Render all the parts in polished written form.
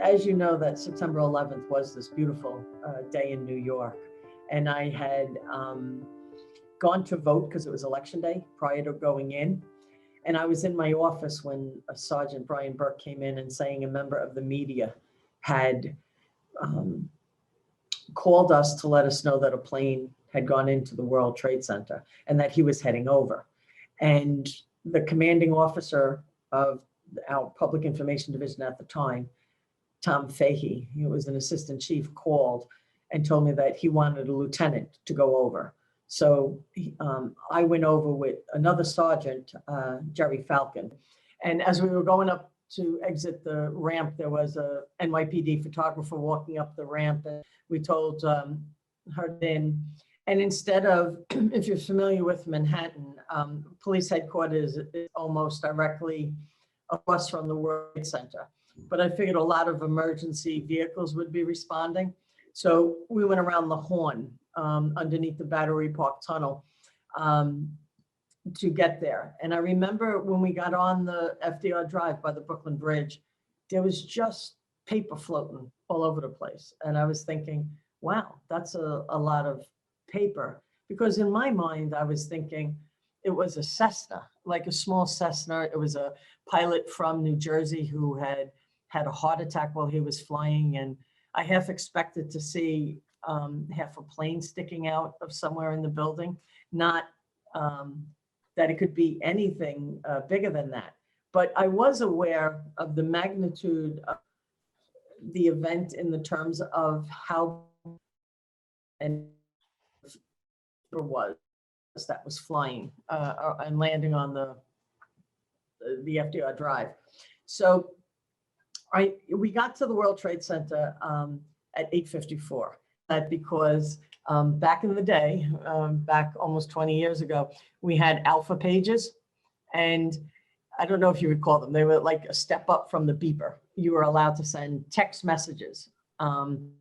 as you know, that September 11th was this beautiful day in New York. And I had gone to vote because it was election day prior to going in. And I was in my office when Sergeant Brian Burke came in and saying a member of the media had called us to let us know that a plane had gone into the World Trade Center and that he was heading over. And the commanding officer of our public information division at the time, Tom Fahey, he was an assistant chief, called and told me that he wanted a lieutenant to go over. So I went over with another sergeant, Jerry Falcon. And as we were going up to exit the ramp, there was a NYPD photographer walking up the ramp, and we told her in. And instead of, if you're familiar with Manhattan, police headquarters is almost directly across from the World Trade Center. But I figured a lot of emergency vehicles would be responding. So we went around the Horn underneath the Battery Park Tunnel to get there. And I remember when we got on the FDR Drive by the Brooklyn Bridge, there was just paper floating all over the place. And I was thinking, wow, that's a lot of paper. Because in my mind, I was thinking it was a Cessna, like a small Cessna. It was a pilot from New Jersey who had a heart attack while he was flying. And I half expected to see half a plane sticking out of somewhere in the building, not that it could be anything bigger than that. But I was aware of the magnitude of the event in the terms of how and was that was flying and landing on the FDR Drive. So we got to the World Trade Center at 8:54. That because back in the day, back almost 20 years ago, we had alpha pages, and I don't know if you would call them. They were like a step up from the beeper. You were allowed to send text messages.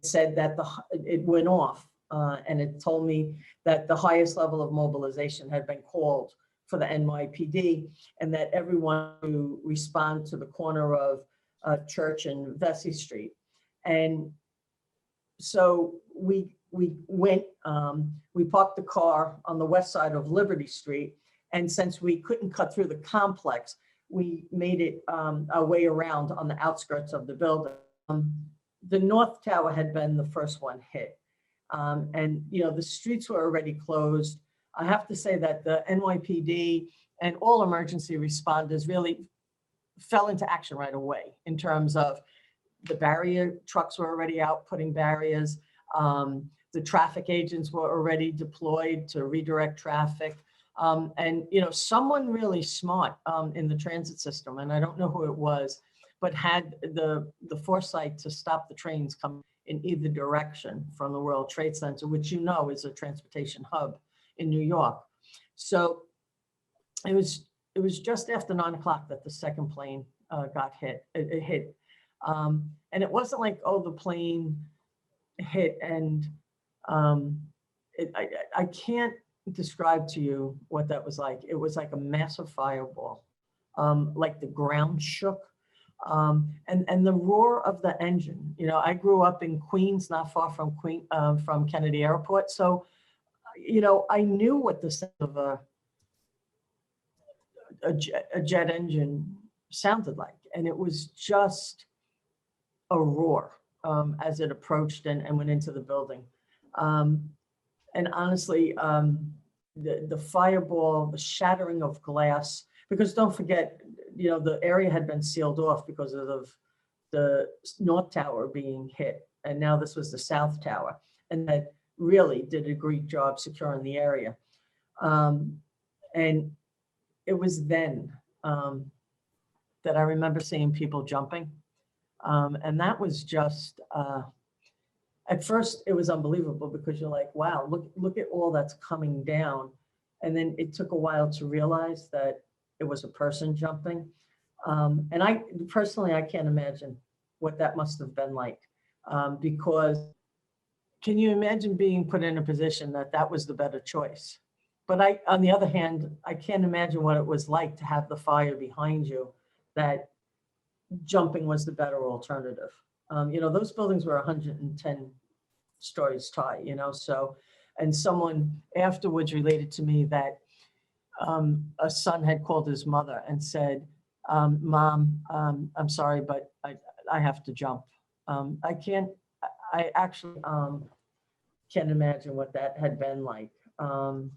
Said that it went off, and it told me that the highest level of mobilization had been called for the NYPD, and that everyone to respond to the corner of Church and Vesey Street. And so we went, we parked the car on the west side of Liberty Street. And since we couldn't cut through the complex, we made it our way around on the outskirts of the building. The North Tower had been the first one hit. And, you know, the streets were already closed. I have to say that the NYPD and all emergency responders really fell into action right away in terms of the barrier trucks were already out putting barriers. The traffic agents were already deployed to redirect traffic. And, you know, someone really smart in the transit system, and I don't know who it was, but had the foresight to stop the trains coming in either direction from the World Trade Center, which, you know, is a transportation hub in New York. So it was just after 9 o'clock that the second plane got hit. It hit. And it wasn't like, oh, the plane hit and I can't describe to you what that was like. It was like a massive fireball, like the ground shook. And the roar of the engine, you know, I grew up in Queens, not far from from Kennedy Airport. So, you know, I knew what the sound of a jet engine sounded like. And it was just a roar as it approached and went into the building. And honestly, the fireball, the shattering of glass, because don't forget, you know, the area had been sealed off because of the North Tower being hit. And now this was the South Tower. And that really did a great job securing the area. And it was then that I remember seeing people jumping. And that was just, at first it was unbelievable because you're like, wow, look at all that's coming down. And then it took a while to realize that it was a person jumping. And I personally, I can't imagine what that must have been like, because can you imagine being put in a position that was the better choice? But on the other hand, I can't imagine what it was like to have the fire behind you, that jumping was the better alternative. You know, those buildings were 110 stories high, you know, so, and someone afterwards related to me that a son had called his mother and said, Mom, I'm sorry, but I have to jump. I actually can't imagine what that had been like. And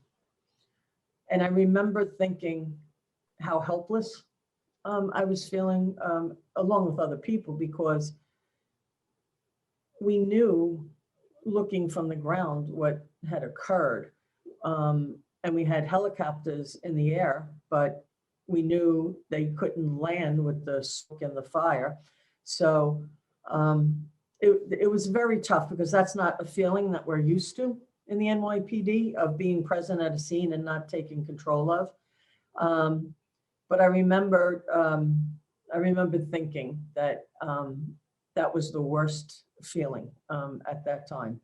I remember thinking how helpless I was feeling along with other people, because we knew, looking from the ground, what had occurred. And we had helicopters in the air, but we knew they couldn't land with the smoke and the fire. So it was very tough, because that's not a feeling that we're used to in the NYPD, of being present at a scene and not taking control of. But I remember thinking that that was the worst feeling at that time.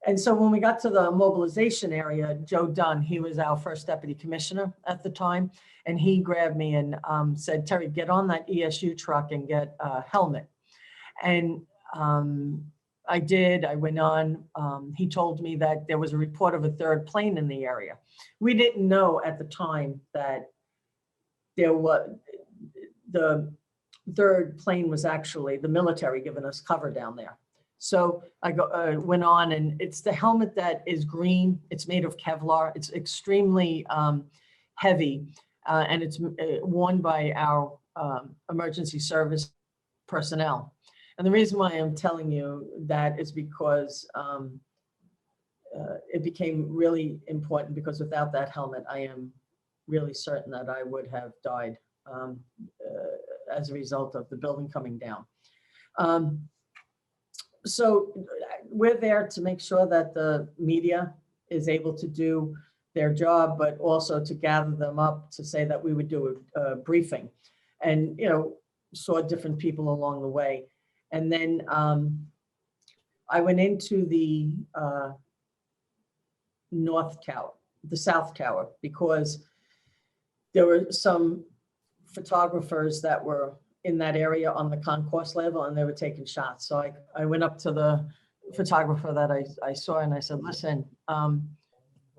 And so when we got to the mobilization area, Joe Dunn, he was our first deputy commissioner at the time, and he grabbed me and said, Terry, get on that ESU truck and get a helmet. And I did. I went on. He told me that there was a report of a third plane in the area. We didn't know at the time that there was, the third plane was actually the military giving us cover down there. So I went on, and it's the helmet that is green. It's made of Kevlar. It's extremely heavy, and it's worn by our emergency service personnel. And the reason why I'm telling you that is because it became really important, because without that helmet, I am really certain that I would have died as a result of the building coming down. So we're there to make sure that the media is able to do their job, but also to gather them up to say that we would do a briefing, and, you know, saw different people along the way. And then I went into the North Tower, the South Tower, because there were some photographers that were in that area on the concourse level, and they were taking shots. So I went up to the photographer that I saw, and I said, listen,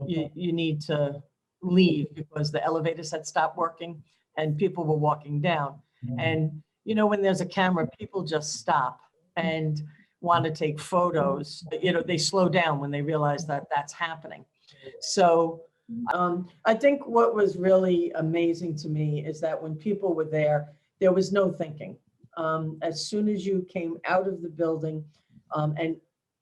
you need to leave, because the elevators had stopped working and people were walking down. And, you know, when there's a camera, people just stop and want to take photos. You know, they slow down when they realize that that's happening. So I think what was really amazing to me is that when people were there was no thinking. As soon as you came out of the building, and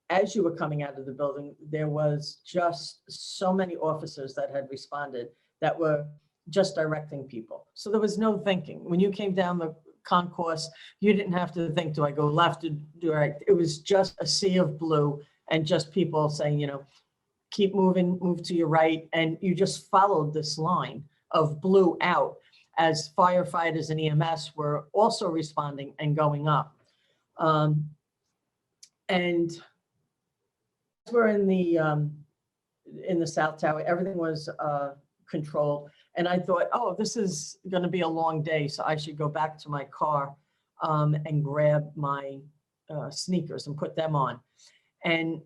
as you were coming out of the building, there was just so many officers that had responded that were just directing people. So there was no thinking. When you came down the concourse, you didn't have to think, do I go left or do I right? It was just a sea of blue, and just people saying, you know, keep moving, move to your right. And you just followed this line of blue out, as firefighters and EMS were also responding and going up. And we're in the South Tower, everything was controlled. And I thought, oh, this is going to be a long day, so I should go back to my car and grab my sneakers and put them on. And,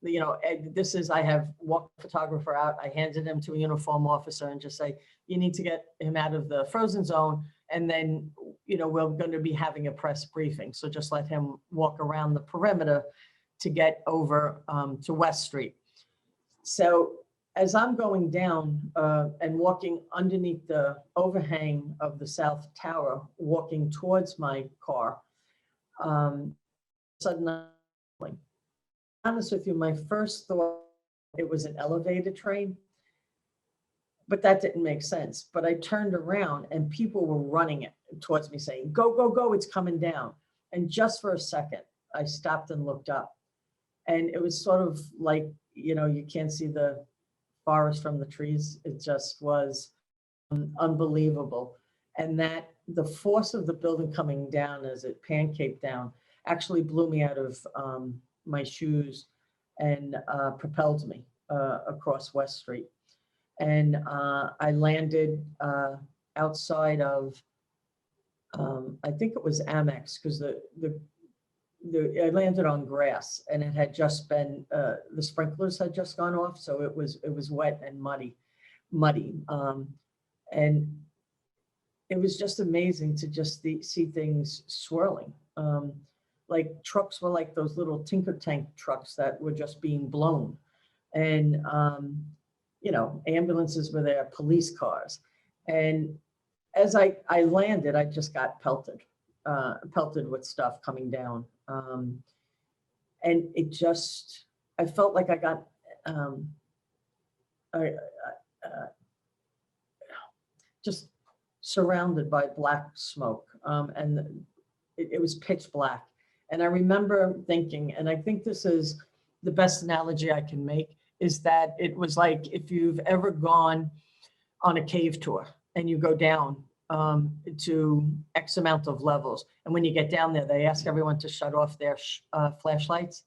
you know, I have walked the photographer out, I handed him to a uniform officer and just say, you need to get him out of the frozen zone. And then, you know, we're going to be having a press briefing. So just let him walk around the perimeter to get over to West Street. So as I'm going down and walking underneath the overhang of the South Tower, walking towards my car, suddenly, honest with you, my first thought, it was an elevator train, but that didn't make sense. But I turned around and people were running it towards me saying, go, go, go, it's coming down. And just for a second, I stopped and looked up. And it was sort of like, you know, you can't see the forest from the trees. It just was unbelievable. And that the force of the building coming down as it pancaked down actually blew me out of my shoes and propelled me across West Street. And I landed outside of, I think it was Amex, because the I landed on grass, and it had just been, the sprinklers had just gone off, so it was wet and muddy. And it was just amazing to just see things swirling. Like trucks were like those little tinker tank trucks that were just being blown. And, you know, ambulances were there, police cars. And as I landed, I just got pelted with stuff coming down. And it just, I felt like I got, just surrounded by black smoke. And it was pitch black. And I remember thinking, and I think this is the best analogy I can make, is that it was like if you've ever gone on a cave tour and you go down to X amount of levels. And when you get down there, they ask everyone to shut off their flashlights,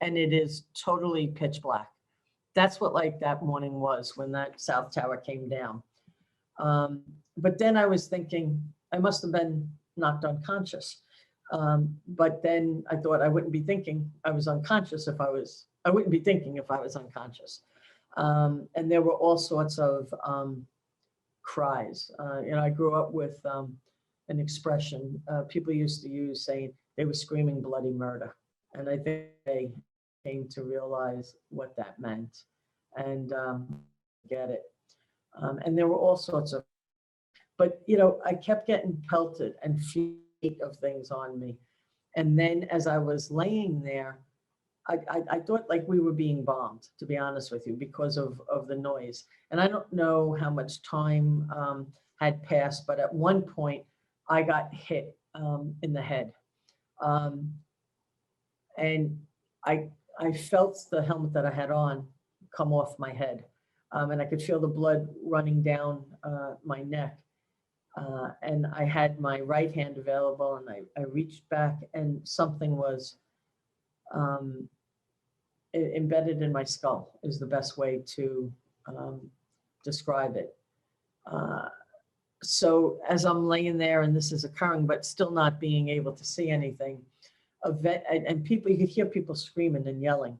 and it is totally pitch black. That's what like that morning was when that South Tower came down. But then I was thinking, I must have been knocked unconscious. But then I thought I wouldn't be thinking I was unconscious if I wouldn't be thinking if I was unconscious. And there were all sorts of cries. You know, I grew up with an expression people used to use saying they were screaming bloody murder. And I think they came to realize what that meant and get it. And there were all sorts of, but you know, I kept getting pelted and feet of things on me. And then as I was laying there, I thought like we were being bombed, to be honest with you, because of the noise. And I don't know how much time had passed, but at one point I got hit in the head. And I felt the helmet that I had on come off my head. And I could feel the blood running down my neck. And I had my right hand available, and I reached back, and something was embedded in my skull, is the best way to describe it. So as I'm laying there and this is occurring, but still not being able to see anything, and people, you could hear people screaming and yelling.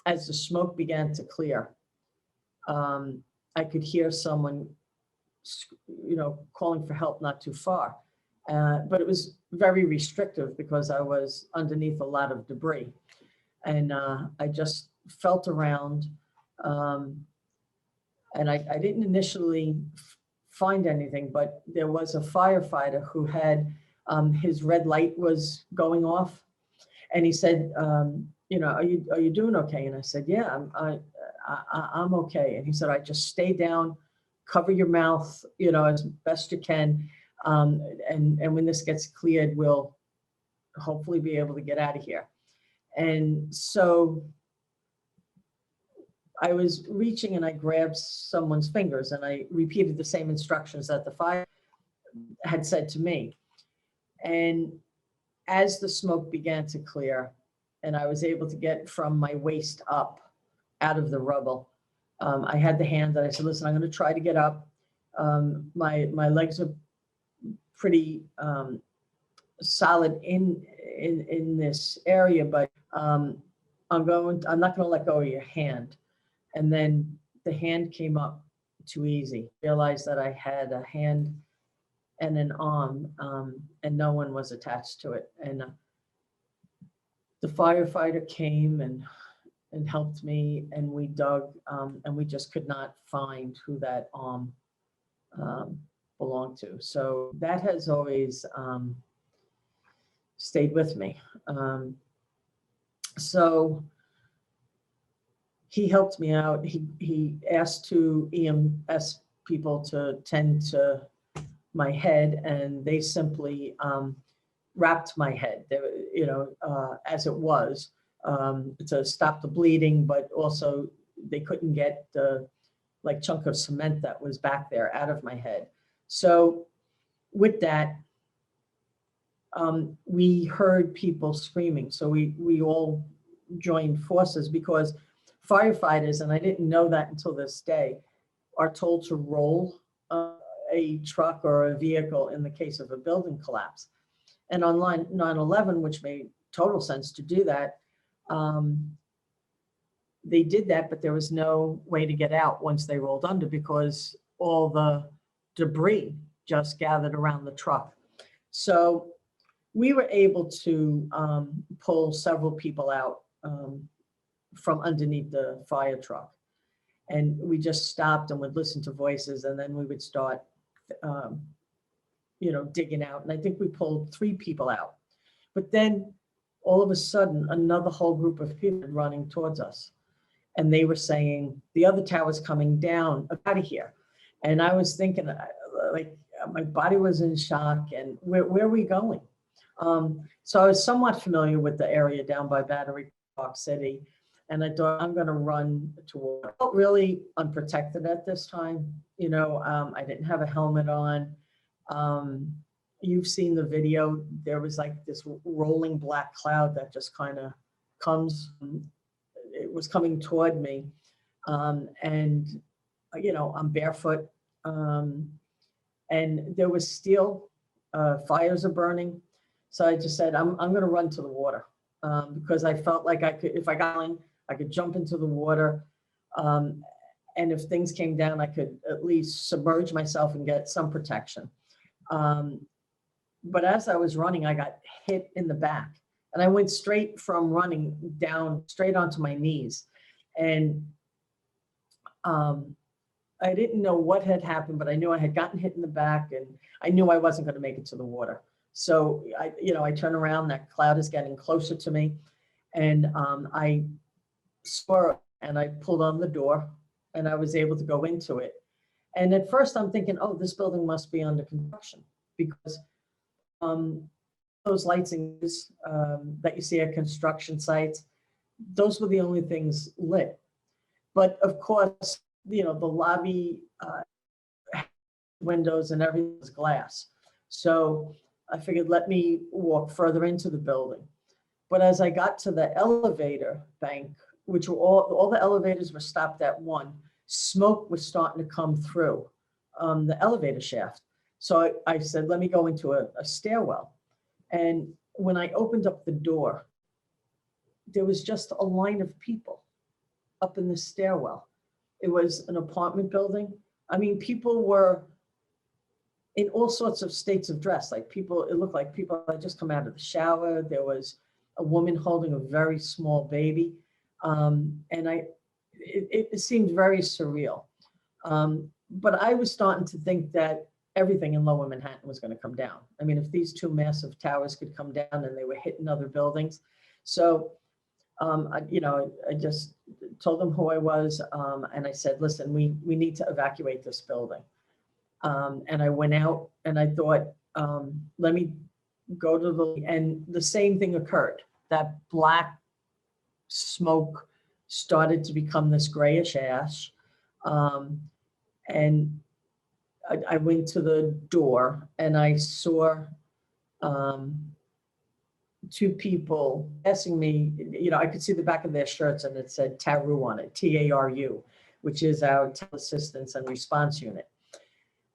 As the smoke began to clear, I could hear someone, you know, calling for help not too far. But it was very restrictive because I was underneath a lot of debris. And I just felt around, and I didn't initially find anything, but there was a firefighter who had, his red light was going off. And he said, you know, are you doing okay? And I said, yeah, I'm okay. And he said, I just stay down, cover your mouth, you know, as best you can. And when this gets cleared, we'll hopefully be able to get out of here. And so I was reaching and I grabbed someone's fingers and I repeated the same instructions that the fire had said to me. And as the smoke began to clear and I was able to get from my waist up out of the rubble, I had the hand that I said, listen, I'm going to try to get up. My legs are pretty solid in this area, but I'm not going to let go of your hand. And then the hand came up too easy. Realized that I had a hand and an arm, and no one was attached to it. And the firefighter came and helped me, and we dug, and we just could not find who that arm belonged to. So that has always stayed with me. So he helped me out. He asked two EMS people to tend to my head, and they simply wrapped my head, you know, as it was, to stop the bleeding, but also they couldn't get the like chunk of cement that was back there out of my head. So with that, we heard people screaming. So we all joined forces because firefighters, and I didn't know that until this day, are told to roll a truck or a vehicle in the case of a building collapse. And on line 9/11, which made total sense to do that, they did that, but there was no way to get out once they rolled under because all the debris just gathered around the truck. So we were able to pull several people out from underneath the fire truck. And we just stopped and would listen to voices, and then we would start, digging out. And I think we pulled 3 people out. But then all of a sudden, another whole group of people running towards us. And they were saying, the other tower's coming down, out of here. And I was thinking, like, my body was in shock, and where are we going? So I was somewhat familiar with the area down by Battery Park City. And I thought, I'm going to run toward. I felt really unprotected at this time. I didn't have a helmet on. You've seen the video. There was like this rolling black cloud that just kind of comes. It was coming toward me. And, I'm barefoot. And there was still fires are burning. So I just said, I'm going to run to the water because I felt like I could, if I got in, I could jump into the water. And if things came down, I could at least submerge myself and get some protection. But as I was running, I got hit in the back. And I went straight from running down, straight onto my knees. And I didn't know what had happened, but I knew I had gotten hit in the back, and I knew I wasn't going to make it to the water. So I turn around, that cloud is getting closer to me. And I saw it, and I pulled on the door, and I was able to go into it. And at first I'm thinking, oh, this building must be under construction, because those lights that you see at construction sites, those were the only things lit. But of course, the lobby windows and everything was glass. So I figured, let me walk further into the building. But as I got to the elevator bank, which were all the elevators were stopped at 1, smoke was starting to come through the elevator shaft. So I said, let me go into a stairwell. And when I opened up the door, there was just a line of people up in the stairwell. It was an apartment building. I mean, people were in all sorts of states of dress. Like it looked like people had just come out of the shower. There was a woman holding a very small baby. And it seemed very surreal. But I was starting to think that everything in Lower Manhattan was going to come down. I mean, if these 2 massive towers could come down and they were hitting other buildings. So, I just told them who I was. And I said, listen, we need to evacuate this building. And I went out, and I thought, let me go to and the same thing occurred. That black smoke started to become this grayish ash. And I went to the door, and I saw 2 people asking me, I could see the back of their shirts, and it said TARU on it, TARU, which is our Assistance and Response Unit.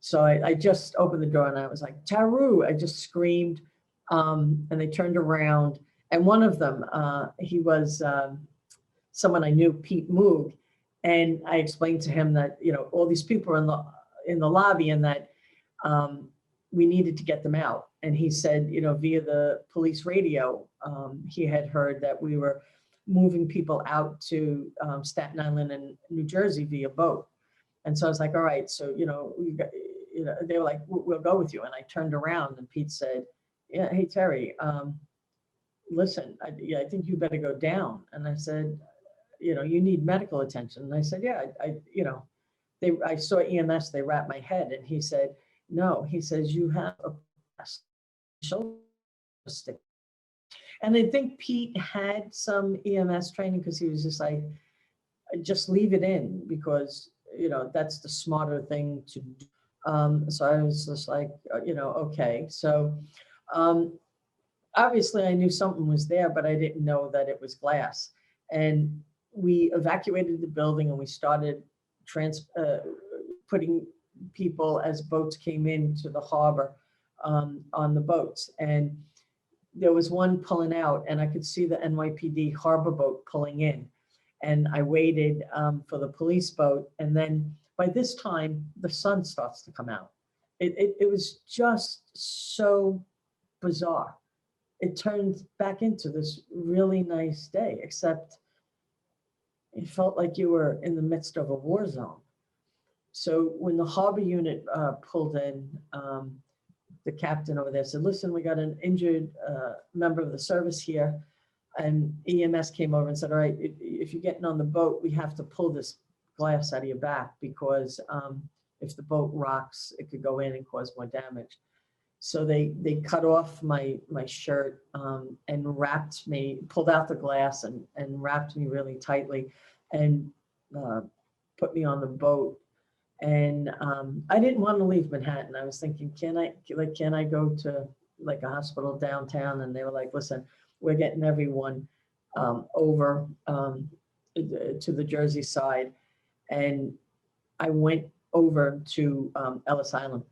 So I just opened the door, and I was like, TARU, I just screamed, and they turned around, and one of them, he was someone I knew, Pete Moog, and I explained to him that, all these people are in the lobby, and that we needed to get them out. And he said, via the police radio, he had heard that we were moving people out to Staten Island and New Jersey via boat. And so I was like, all right, so, they were like, we'll go with you. And I turned around, and Pete said, yeah, hey, Terry, listen, I think you better go down. And I said, you need medical attention. And I said, yeah, I saw EMS, they wrapped my head. And he said, no, he says, you have a shoulder stick. And I think Pete had some EMS training, because he was just like, just leave it in, because, that's the smarter thing to do. So I was just like, okay. So obviously I knew something was there, but I didn't know that it was glass. And we evacuated the building, and we started putting people as boats came into the harbor on the boats. And there was one pulling out, and I could see the NYPD harbor boat pulling in. And I waited for the police boat. And then by this time, the sun starts to come out. It was just so bizarre. It turned back into this really nice day, except it felt like you were in the midst of a war zone. So when the harbor unit pulled in, the captain over there said, listen, we got an injured member of the service here. And EMS came over and said, all right, if you're getting on the boat, we have to pull this glass out of your back, because if the boat rocks, it could go in and cause more damage. So they cut off my shirt and wrapped me, pulled out the glass and wrapped me really tightly and put me on the boat. And I didn't want to leave Manhattan. I was thinking, can I go to like a hospital downtown? And they were like, listen, we're getting everyone over to the Jersey side. And I went over to Ellis Island.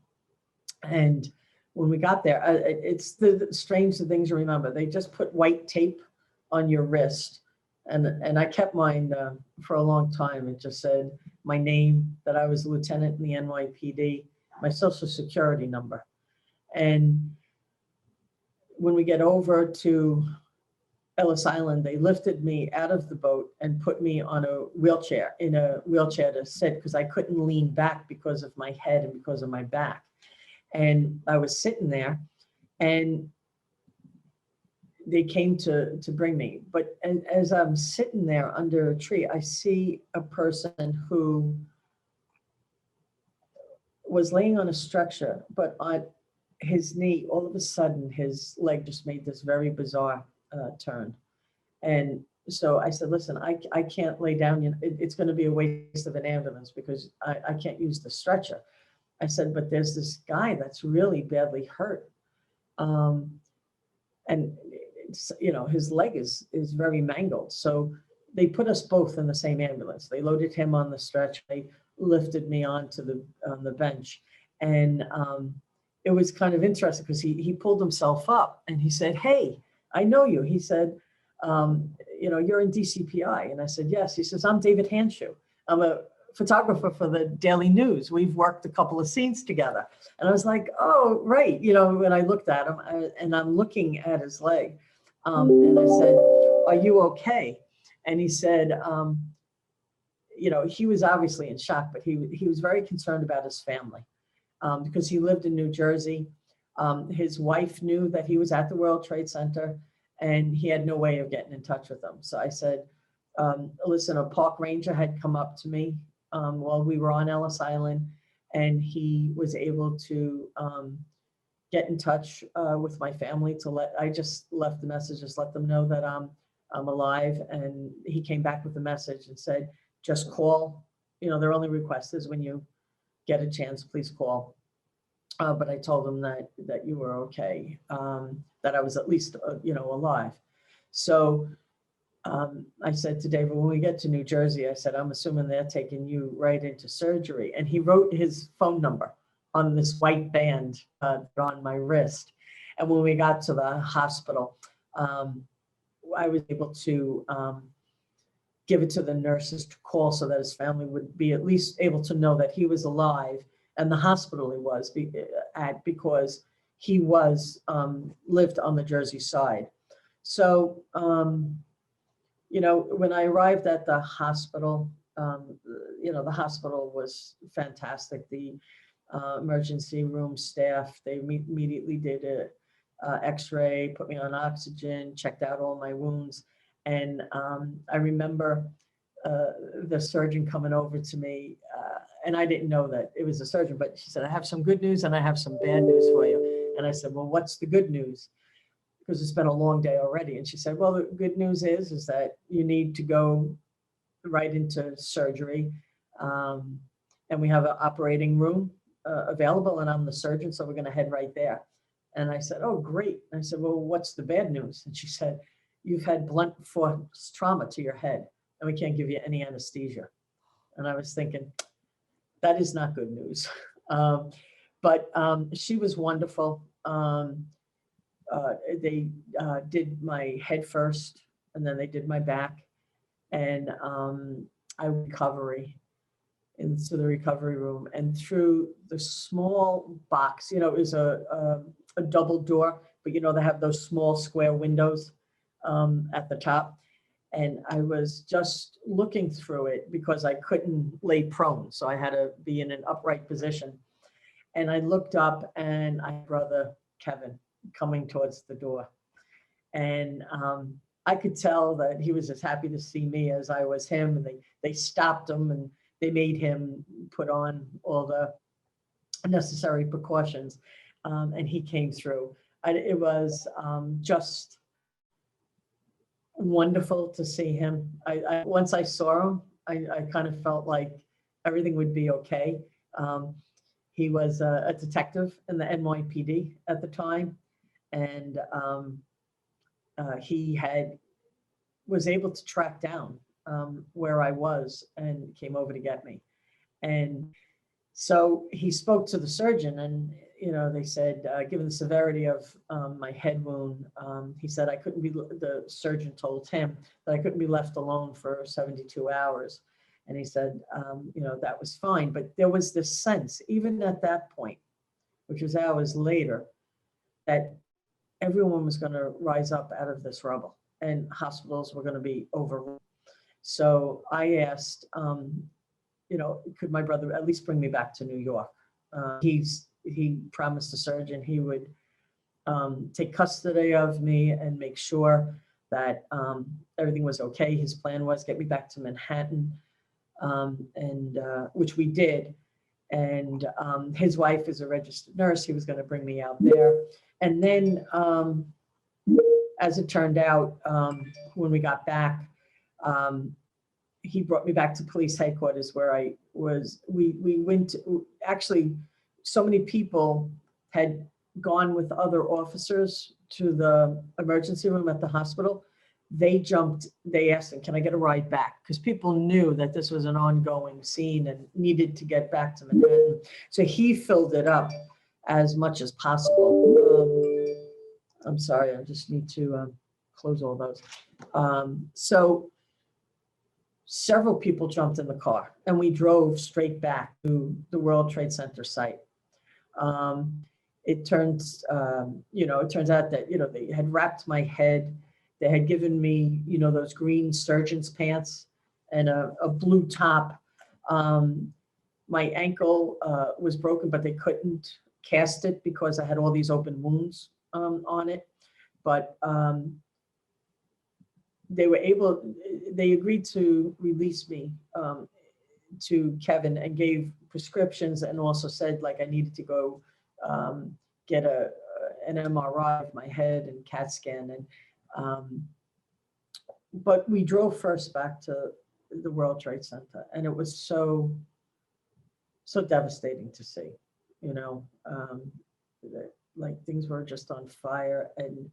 And when we got there, it's the strange things you remember. They just put white tape on your wrist. And I kept mine for a long time. It just said my name, that I was a lieutenant in the NYPD, my social security number. And when we get over to Ellis Island, they lifted me out of the boat and put me on a wheelchair, to sit, because I couldn't lean back because of my head and because of my back. And I was sitting there, and they came to bring me. But as I'm sitting there under a tree, I see a person who was laying on a stretcher, but on his knee, all of a sudden, his leg just made this very bizarre turn. And so I said, listen, I can't lay down. It's going to be a waste of an ambulance, because I can't use the stretcher. I said, but there's this guy that's really badly hurt. And it's, his leg is very mangled. So they put us both in the same ambulance. They loaded him on the stretcher. They lifted me onto the bench. And it was kind of interesting, because he pulled himself up and he said, hey, I know you. He said, you're in DCPI. And I said, yes. He says, I'm David Hanshoe. I'm a photographer for the Daily News. We've worked a couple of scenes together. And I was like, oh, right. When I looked at him, and I'm looking at his leg, and I said, are you okay? And he said, he was obviously in shock, but he was very concerned about his family, because he lived in New Jersey. His wife knew that he was at the World Trade Center, and he had no way of getting in touch with them. So I said, listen, a park ranger had come up to me while we were on Ellis Island, and he was able to get in touch with my family I just left the message, just let them know that I'm alive. And he came back with a message and said, just call. Their only request is, when you get a chance, please call. But I told them that you were okay, that I was at least, alive. So I said to David, when we get to New Jersey, I said, I'm assuming they're taking you right into surgery. And he wrote his phone number on this white band on my wrist. And when we got to the hospital, I was able to give it to the nurses to call, so that his family would be at least able to know that he was alive, and the hospital he was at, because he was lived on the Jersey side. So, when I arrived at the hospital, the hospital was fantastic. The emergency room staff, they immediately did a x-ray, put me on oxygen, checked out all my wounds. And I remember the surgeon coming over to me, and I didn't know that it was a surgeon, but she said, I have some good news and I have some bad news for you. And I said, well, what's the good news? Because it's been a long day already. And she said, well, the good news is that you need to go right into surgery. And we have an operating room available, and I'm the surgeon, so we're going to head right there. And I said, oh, great. And I said, well, what's the bad news? And she said, you've had blunt force trauma to your head, and we can't give you any anesthesia. And I was thinking, that is not good news. But she was wonderful. they did my head first, and then they did my back, and I recovery into the recovery room, and through the small box, it was a double door, but they have those small square windows at the top. And I was just looking through it because I couldn't lay prone. So I had to be in an upright position. And I looked up, and I had brother Kevin coming towards the door. And I could tell that he was as happy to see me as I was him. And they stopped him, and they made him put on all the necessary precautions. And he came through. It was just wonderful to see him. Once I saw him, I kind of felt like everything would be okay. He was a detective in the NYPD at the time, and he was able to track down where I was and came over to get me. And so he spoke to the surgeon, and they said, given the severity of my head wound, he said the surgeon told him that I couldn't be left alone for 72 hours. And he said, that was fine. But there was this sense, even at that point, which was hours later, that everyone was going to rise up out of this rubble and hospitals were going to be overrun. So I asked, could my brother at least bring me back to New York? He promised the surgeon he would take custody of me and make sure that everything was okay. His plan was get me back to Manhattan, and which we did. And his wife is a registered nurse. He was going to bring me out there. And then, as it turned out, when we got back, he brought me back to police headquarters where I was. We went to, actually, so many people had gone with other officers to the emergency room at the hospital. They asked him, can I get a ride back? Because people knew that this was an ongoing scene and needed to get back to Manhattan. So he filled it up as much as possible. I'm sorry, I just need to close all those. So several people jumped in the car, and we drove straight back to the World Trade Center site. It turns out that, they had wrapped my head. They had given me, those green surgeon's pants and a blue top. My ankle was broken, but they couldn't cast it because I had all these open wounds on it. But they agreed to release me to Kevin and gave prescriptions, and also said like I needed to go get an MRI of my head and CAT scan. And but we drove first back to the World Trade Center, and it was so devastating to see, like things were just on fire, and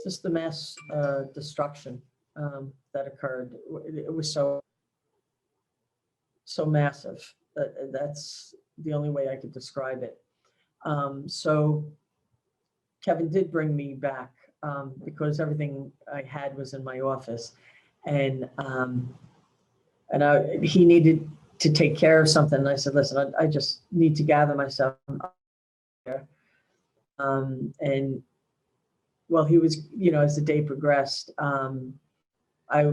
just the mass destruction that occurred. It was so massive. That's the only way I could describe it. So Kevin did bring me back because everything I had was in my office, and he needed to take care of something. And I said, listen, I just need to gather myself. And well, he was, as the day progressed, I,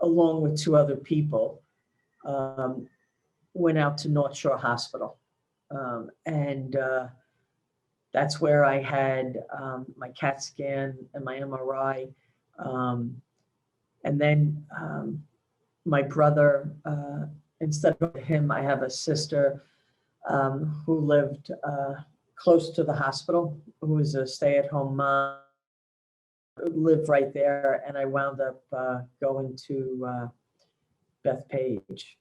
along with two other people, went out to North Shore Hospital. And that's where I had my CAT scan and my MRI. And then my brother, instead of him, I have a sister who lived close to the hospital, who was a stay-at-home mom, lived right there, and I wound up going to Bethpage.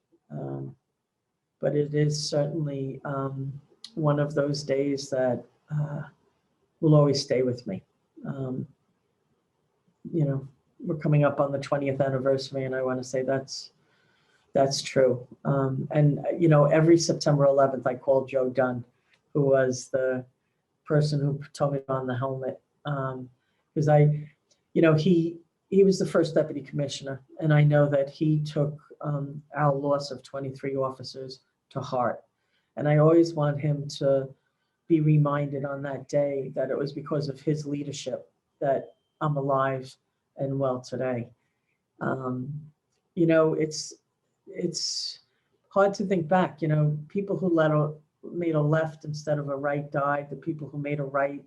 But it is certainly one of those days that will always stay with me. We're coming up on the 20th anniversary, and I want to say that's true. And every September 11th, I called Joe Dunn, who was the person who told me to put on the helmet. Because he was the first deputy commissioner, and I know that he took our loss of 23 officers to heart. And I always want him to be reminded on that day that it was because of his leadership that I'm alive and well today. It's hard to think back, people who made a left instead of a right died, the people who made a right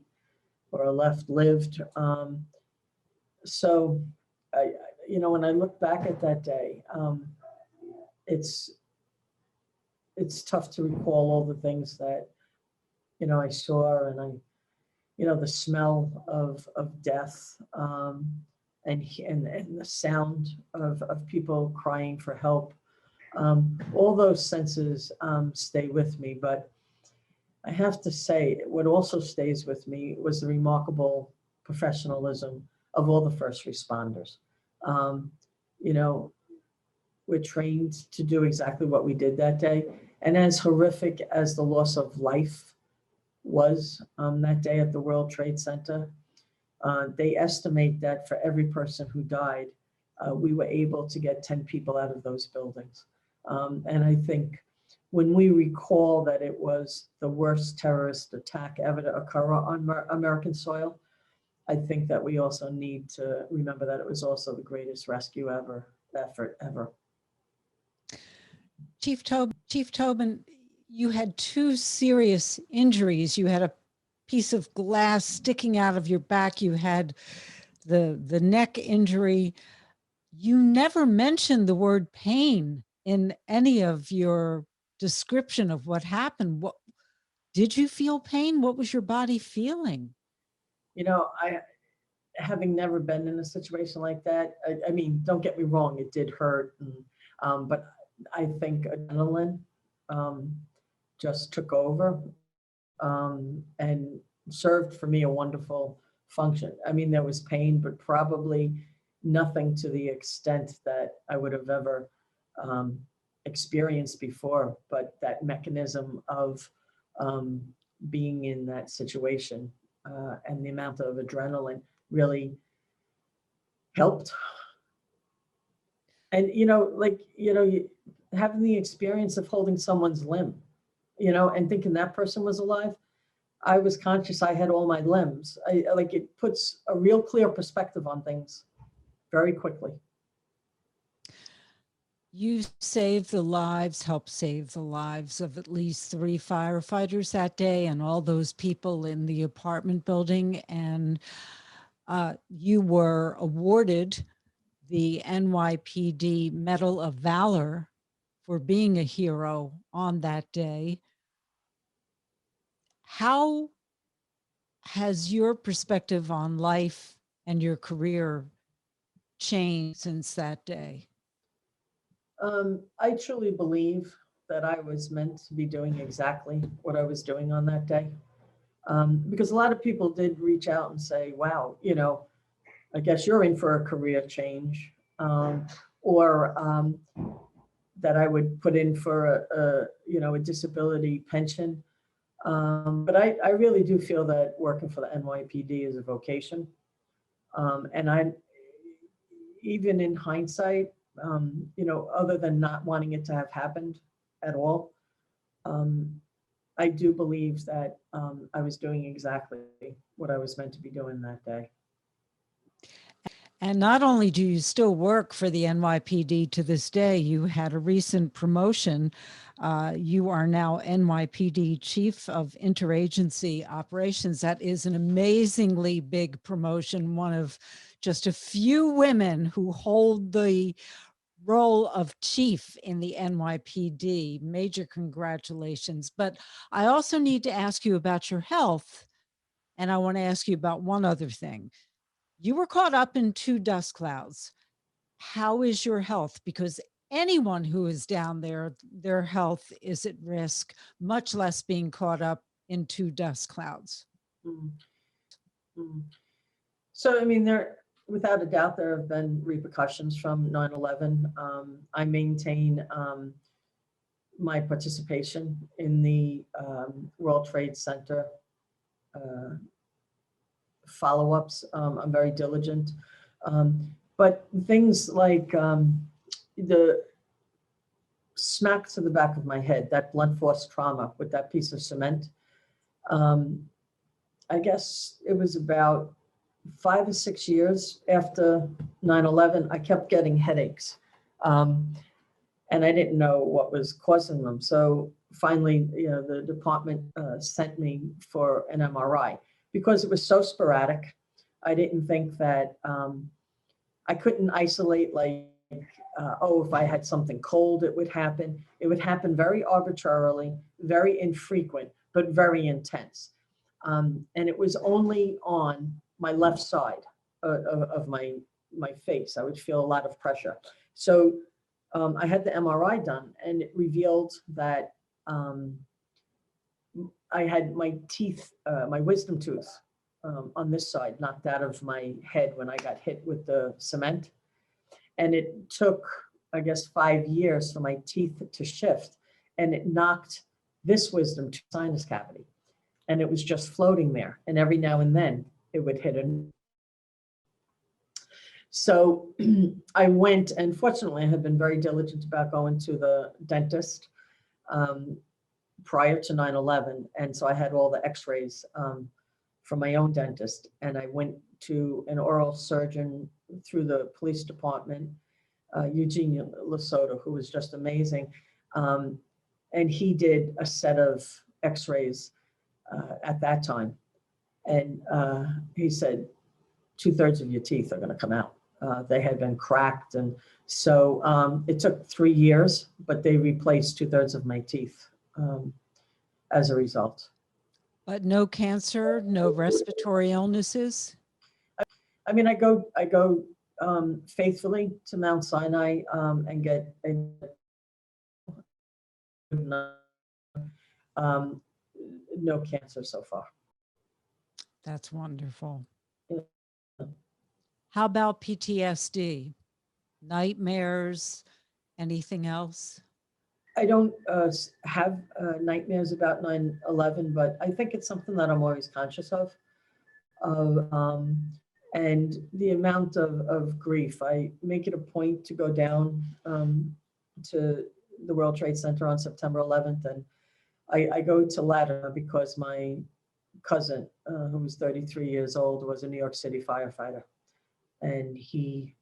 or a left lived. So, when I look back at that day, it's tough to recall all the things that, I saw, and the smell of death, and the sound of people crying for help. All those senses stay with me, but I have to say, what also stays with me was the remarkable professionalism of all the first responders. We're trained to do exactly what we did that day. And as horrific as the loss of life was that day at the World Trade Center, they estimate that for every person who died, we were able to get 10 people out of those buildings. And I think when we recall that it was the worst terrorist attack ever to occur on American soil, I think that we also need to remember that it was also the greatest rescue effort ever. Chief Tobin, you had 2 serious injuries. You had a piece of glass sticking out of your back. You had the neck injury. You never mentioned the word pain in any of your description of what happened. Did you feel pain? What was your body feeling? Having never been in a situation like that, I mean, don't get me wrong, it did hurt, but I think adrenaline just took over and served for me a wonderful function. I mean, there was pain, but probably nothing to the extent that I would have ever experienced before, but that mechanism of being in that situation and the amount of adrenaline really helped. And, having the experience of holding someone's limb, and thinking that person was alive, I was conscious I had all my limbs. It puts a real clear perspective on things very quickly. You helped save the lives of at least 3 firefighters that day and all those people in the apartment building. And you were awarded the NYPD Medal of Valor for being a hero on that day. How has your perspective on life and your career changed since that day? I truly believe that I was meant to be doing exactly what I was doing on that day. Because a lot of people did reach out and say, wow, I guess you're in for a career change, or that I would put in for a disability pension. But I really do feel that working for the NYPD is a vocation. And even in hindsight, other than not wanting it to have happened at all, I do believe that I was doing exactly what I was meant to be doing that day. And not only do you still work for the NYPD to this day, you had a recent promotion. You are now NYPD Chief of Interagency Operations. That is an amazingly big promotion, one of just a few women who hold the role of chief in the NYPD. Major congratulations. But I also need to ask you about your health. And I want to ask you about one other thing. You were caught up in 2 dust clouds. How is your health? Because anyone who is down there, their health is at risk, much less being caught up in 2 dust clouds. Mm-hmm. So, I mean, without a doubt, there have been repercussions from 9/11. I maintain my participation in the World Trade Center follow-ups. I'm very diligent. But things like the smack to the back of my head, that blunt force trauma with that piece of cement, I guess it was about 5 or 6 years after 9/11, I kept getting headaches. And I didn't know what was causing them. So finally, the department sent me for an MRI because it was so sporadic. I didn't think that I couldn't isolate like, if I had something cold, it would happen. It would happen very arbitrarily, very infrequent, but very intense. And it was only on my left side of my face. I would feel a lot of pressure. So I had the MRI done, and it revealed that I had my teeth, my wisdom tooth on this side knocked out of my head when I got hit with the cement. And it took, I guess, 5 years for my teeth to shift, and it knocked this wisdom tooth sinus cavity. And it was just floating there. And every now and then it would hit a. So I went, and fortunately I had been very diligent about going to the dentist prior to 9/11. And so I had all the x-rays from my own dentist. And I went to an oral surgeon through the police department, Eugene Lesotho, who was just amazing. And he did a set of x-rays at that time. And he said, 2/3 of your teeth are going to come out. They had been cracked. And so it took 3 years, but they replaced 2/3 of my teeth as a result. But no cancer, no respiratory illnesses? I mean, I go faithfully to Mount Sinai and get no cancer so far. That's wonderful. Yeah. How about PTSD? Nightmares? Anything else? I don't have nightmares about 9/11, but I think it's something that I'm always conscious of. And the amount of grief. I make it a point to go down to the World Trade Center on September 11th. And I go to Latimer because my cousin, who was 33 years old, was a New York City firefighter. And he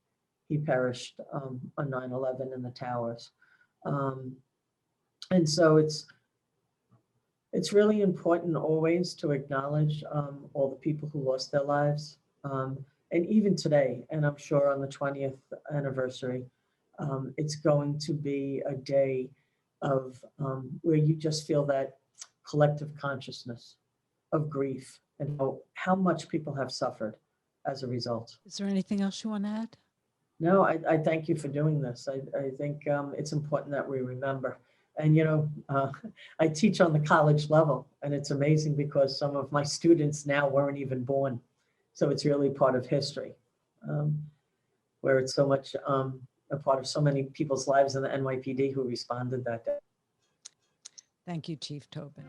perished on 9/11 in the towers. And so it's really important always to acknowledge all the people who lost their lives. And even today, and I'm sure on the 20th anniversary, it's going to be a day of where you just feel that collective consciousness of grief and how much people have suffered as a result. Is there anything else you want to add? No, I thank you for doing this. I think it's important that we remember. And, I teach on the college level, and it's amazing because some of my students now weren't even born. So it's really part of history, where it's so much a part of so many people's lives in the NYPD who responded that day. Thank you, Chief Tobin.